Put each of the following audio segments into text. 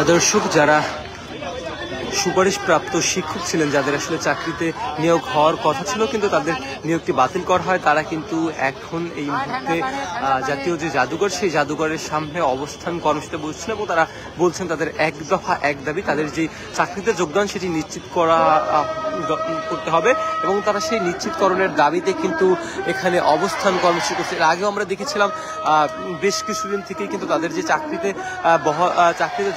দর্শক, যারা সুপারিশপ্রাপ্ত শিক্ষক ছিলেন, যাদের আসলে চাকরিতে নিয়োগ হওয়ার কথা ছিল কিন্তু তাদের নিয়োগটি বাতিল করা হয়, তারা কিন্তু এখন এই মুহূর্তে জাতীয় যে জাদুঘর, সেই জাদুঘরের সামনে অবস্থান কর্মসূচিতে বসছেন এবং তারা বলছেন তাদের এক দফা এক দাবি, তাদের যে চাকরিতে যোগদান সেটি নিশ্চিত করতে হবে এবং তারা সেই নিশ্চিতকরণের দাবিতে কিন্তু এখানে অবস্থান কর্মসূচি করছে। এর আগেও আমরা দেখেছিলাম বেশ কিছুদিন থেকেই কিন্তু তাদের যে চাকরিতে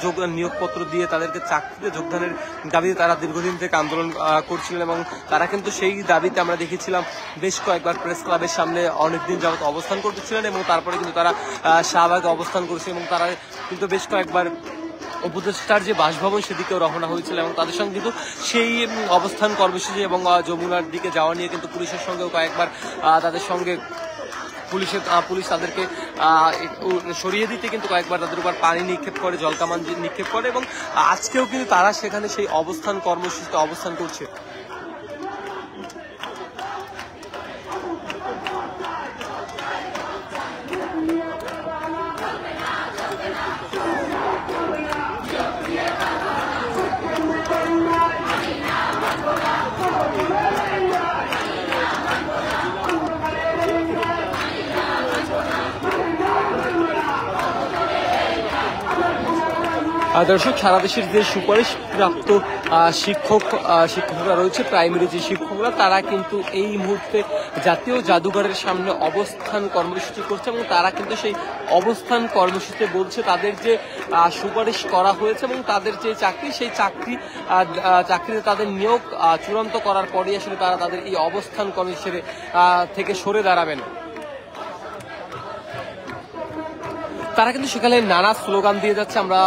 যোগদান নিয়োগপত্র দিয়ে তাদেরকে চাকরিতে যোগদানের দাবিতে তারা দীর্ঘদিন থেকে আন্দোলন করছিলেন এবং তারা কিন্তু সেই দাবিতে আমরা দেখেছিলাম বেশ কয়েকবার প্রেস ক্লাবের সামনে অনেকদিন যাবত অবস্থান করতেছিলেন এবং তারপরে কিন্তু তারা শাহবাগে অবস্থান করেছে এবং তারা কিন্তু বেশ কয়েকবার উপদেষ্টার যে বাসভবন সেদিকেও রওনা হয়েছিল এবং তাদের সঙ্গে কিন্তু সেই অবস্থান কর্মসূচি এবং যমুনার দিকে যাওয়া নিয়ে কিন্তু পুলিশের সঙ্গেও কয়েকবার তাদের সঙ্গে পুলিশ তাদেরকে সরিয়ে দিতে কিন্তু কয়েকবার তাদের উপর পানি নিক্ষেপ করে, জলকামান নিক্ষেপ করে এবং আজকেও কিন্তু তারা সেখানে সেই অবস্থান কর্মসূচিতে অবস্থান করছে। দর্শক, সারা দেশের যে সুপারিশপ্রাপ্ত শিক্ষকরা রয়েছে, প্রাইমারি যে শিক্ষকরা, তারা কিন্তু এই মুহূর্তে জাতীয় জাদুঘরের সামনে অবস্থান কর্মসূচি করছে এবং তারা কিন্তু সেই অবস্থান কর্মসূচিতে বলছে তাদের যে সুপারিশ করা হয়েছে এবং তাদের যে চাকরি, সেই চাকরিতে তাদের নিয়োগ চূড়ান্ত করার পরই আসলে তারা তাদের এই অবস্থান কর্মসূচি থেকে সরে দাঁড়াবেন। তারা কিন্তু সেখানে নানা স্লোগান দিয়ে যাচ্ছে, আমরা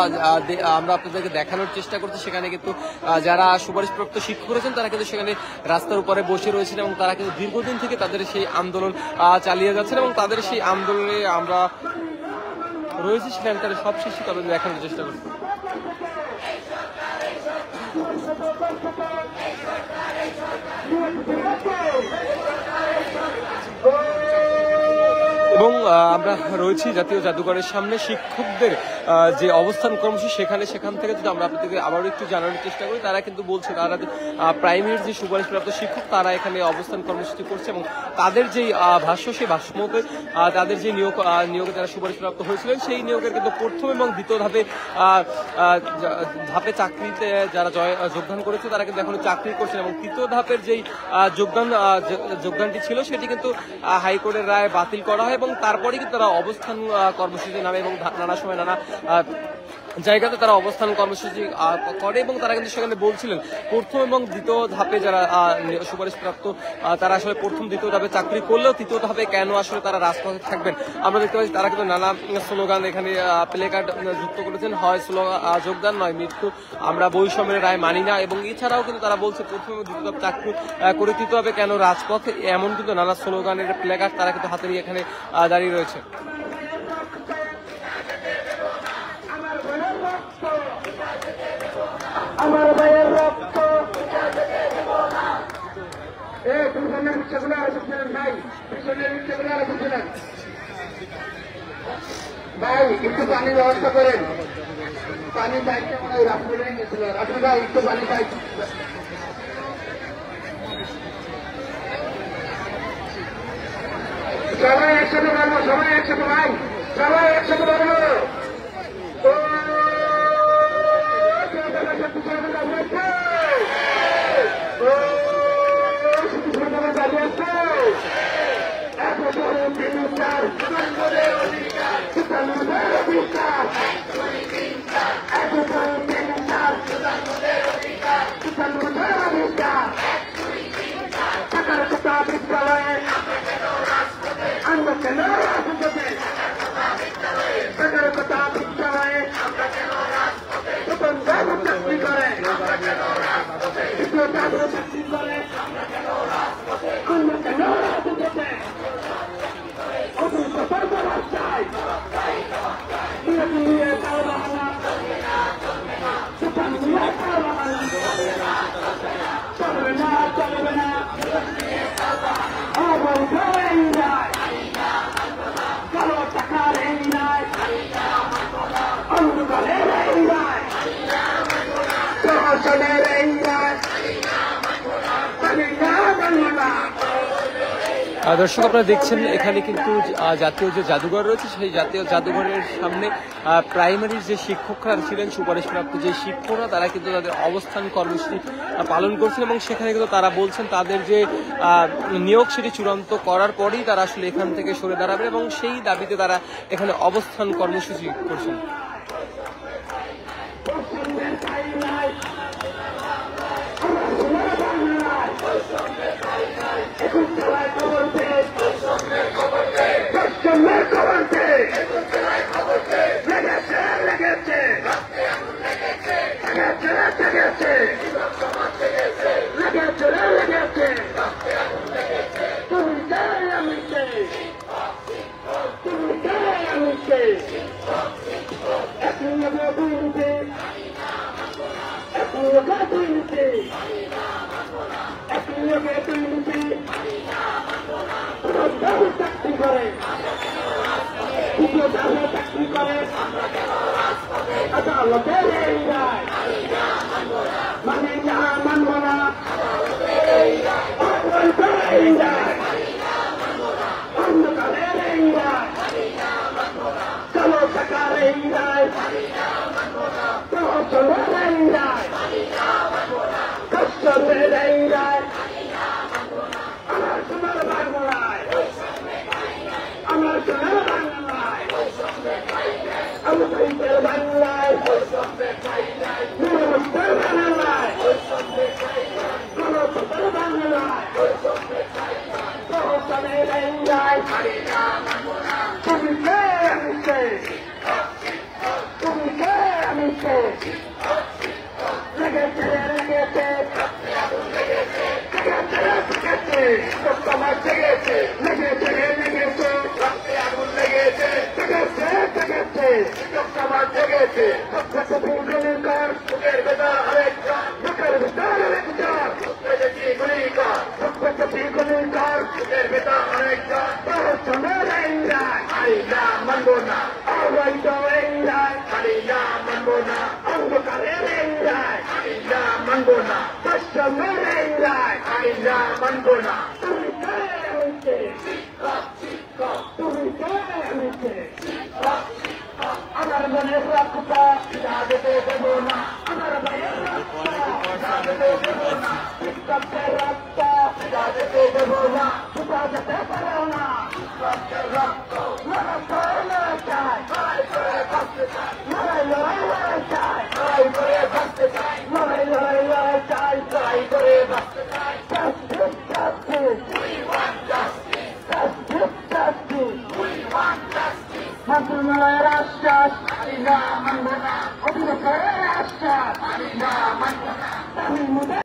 আপনাদেরকে দেখানোর চেষ্টা করছি। সেখানে কিন্তু যারা সুপারিশপ্রাপ্ত শিক্ষক রয়েছেন তারা কিন্তু সেখানে রাস্তার উপরে বসে রয়েছেন এবং তারা কিন্তু দীর্ঘদিন থেকে তাদের সেই আন্দোলন চালিয়ে যাচ্ছেন এবং তাদের সেই আন্দোলনে আমরা রয়েছি সেখানকার সব শিক্ষক আপনাদের দেখানোর চেষ্টা করছি। এবং আমরা রয়েছি জাতীয় জাদুঘরের সামনে শিক্ষকদের যে অবস্থান কর্মসূচি, সেখান থেকে যদি আমরা আপনাদেরকে আবারও একটু জানানোর চেষ্টা করি, তারা কিন্তু বলছে তারা প্রাইমারির যে সুপারিশপ্রাপ্ত শিক্ষক তারা এখানে অবস্থান কর্মসূচি করছে এবং তাদের যেই ভাষ্য, সেই ভাষ্য মতে তাদের যে নিয়োগে যারা সুপারিশপ্রাপ্ত হয়েছিলেন সেই নিয়োগের কিন্তু প্রথম এবং দ্বিতীয় ধাপে চাকরিতে যারা যোগদান করেছে তারা কিন্তু এখনো চাকরি করছেন এবং তৃতীয় ধাপের যেই যোগদানটি ছিল সেটি কিন্তু হাইকোর্টের রায় বাতিল করা হয় এবং তারপরে কিন্তু তারা অবস্থান কর্মসূচি নামে এবং নানা সময় নানা জায়গাতে তারা অবস্থান কর্মসূচি করে এবং তারা কিন্তু সেখানে বলছিলেন প্রথম এবং দ্বিতীয় ধাপে যারা সুপারিশপ্রাপ্ত তারা আসলে প্রথম দ্বিতীয় ধাপে চাকরি করলেও তৃতীয় ধাপে কেন আসলে তারা রাজপথে থাকবেন। আমরা দেখতে পাচ্ছি তারা কিন্তু নানা স্লোগান এখানে প্লে কার্ড যুক্ত করেছেন, হয় যোগদান নয় মৃত্যু, আমরা বৈষম্যের রায় মানি না এবং এছাড়াও কিন্তু তারা বলছে প্রথম এবং দ্বিতীয় ধাপে চাকরি করে তৃতীয় ধাপে কেন রাজপথ, এমন কিন্তু নানা স্লোগানের প্লে কার্ড তারা কিন্তু হাতে নিয়ে এখানে দাঁড়িয়ে রয়েছে। আমার ভাইয়ের রক্ত পিছনের রিক্সাগুলো আর বুঝছিলেন ভাই, পিছনের রিক্সাগুলো আর বুঝছিলেন ভাই, একটু পানির ব্যবস্থা করেন। পানির দায়িত্ব মনে হয় রাস্তায় গেছিল, আপনারা একটু পানির দায়িত্ব। সবাই একসাথে পারবো, সবাই একসাথে ভাই, সবাই একসাথে পারবো। আমরা কেন রাজপথে, কথা বিদ্যালয়ে চাকরি করে, চাকরি করে, আমরা কেন রাজপথে রাস্তায় চলবে না, চলবে না, কালো টাকার এই নাই, অন্ধকারের এই নাই। প্রশাসনের এই রায় মানি না, মানব না। দর্শক আপনারা দেখছেন এখানে কিন্তু জাতীয় যে জাদুঘর রয়েছে সেই জাতীয় জাদুঘরের সামনে প্রাইমারির যে শিক্ষকরা ছিলেন, সুপারিশপ্রাপ্ত যে শিক্ষকরা, তারা কিন্তু তাদের অবস্থান কর্মসূচি পালন করছেন এবং সেখানে কিন্তু তারা বলছেন তাদের যে নিয়োগ সেটি চূড়ান্ত করার পরেই তারা আসলে এখান থেকে সরে দাঁড়াবে এবং সেই দাবিতে তারা এখানে অবস্থান কর্মসূচি করছেন। আদালতের এই রায় মানে না, মানব না। এই রায় অন্ধকারের এই রায়, কালো টাকার এই রায়, প্রহসনের এই রায়, কষ্টের এই রায়, আমার সোনার বাংলায়, আমার সোনার বাংলায়, আমার শহীদের বাংলায়, নিরবস্থার বাংলায়, গণতন্ত্রের বাংলায়, প্রহসনের এই রায়, তুমি কে আমি কে, তুমি কে আমি কে, লেগেছে লেগেছে তোমার জেগেছে, লেগেছে লেগেছে আগুন লেগেছে, লেগেছে লেগেছে তোমার জেগেছে, গুলি কর বুকের ভেতর আরেকজন, বুকের ভেতর আরেকজন, গুলি কর গুলি কর বুকের ভেতর আরেকজন, প্রহসনের এই রায় আই না, মানব না। অবৈধ এই রায় আই না, মানব না। অন্ধকারের এই রায় আই না, মানব না। প্রশাসনের এই রায় আই না, মানব না। তুমি কে আমি কে, তুমি কে আমি কে, আমার মনের রক্ত যেতে দেব না, আমার ভাইয়ের রক্ত যেতে দেব না, রক্তের রক্ত যেতে দেব না, কোথাও যেতে পারো না। রক্তের রক্ত লড়াই চাই, লড়াই করে বাঁচতে চাই, লড়াই লড়াই লড়াই চাই, লড়াই করে বাঁচতে চাই, লড়াই লড়াই লড়াই চাই, লড়াই করে বাঁচতে চাই। Justice, justice, we want justice. Justice, justice, we want justice. মন্ত্রণালয়ের আশ্বাস মানি না, মানব না। অধিদপ্তরের আশ্বাস মানি না, মানব না।